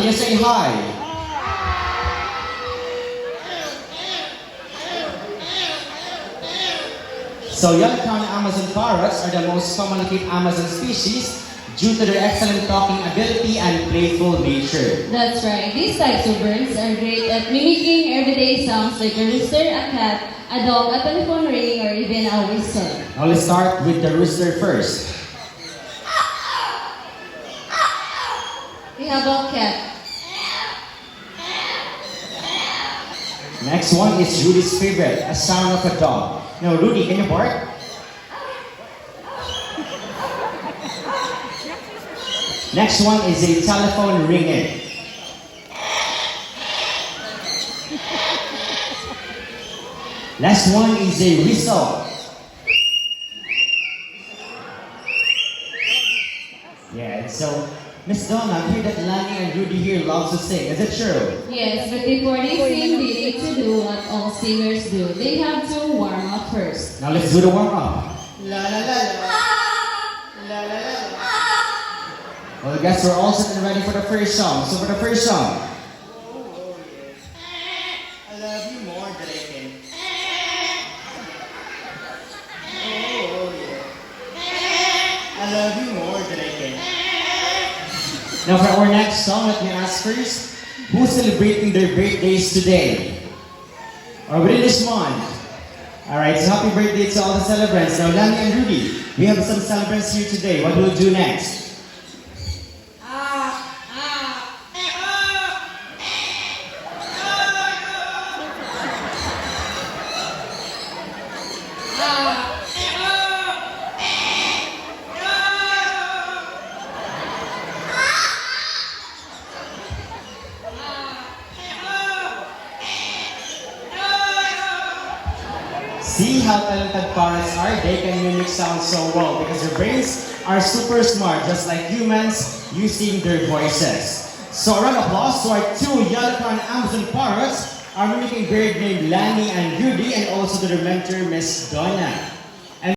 can you say hi? So Yellow-crowned Amazon parrots are the most commonly kept Amazon species due to their excellent talking ability and playful nature. That's right. These types of birds are great at mimicking everyday sounds like a rooster, a cat, a dog, a telephone ringing, or even a whistle. Now let's start with the rooster first. We have a cat. Next one is Rudy's favorite, a sound of a dog. Now Rudy, can you bark? Next one is a telephone ringing. Last one is a whistle. Yeah, so Miss Donna, I hear that Lani and Rudy here loves to sing. Is it true? Yes, but before they sing, they need to do what all singers do. They have to warm up first. Now let's do the warm-up. La la la la. La la la la. Well, I guess we're all set and ready for the first song. So for the first song, Oh, yeah. I love you more than I can. Oh, yeah. I love you more than I can. now for our next song, let me ask first, who's celebrating their birthdays today? Or within this month? Alright, so happy birthday to all the celebrants. Now, Lani and Rudy, we have some celebrants here today. What will we do next? See how talented parrots are? They can mimic sounds so well because their brains are super smart, just like humans, using their voices. So a round of applause to our two yellow-crowned Amazon parrots, our mimicking bird named Lani and Rudy, and also to their mentor, Miss Donna.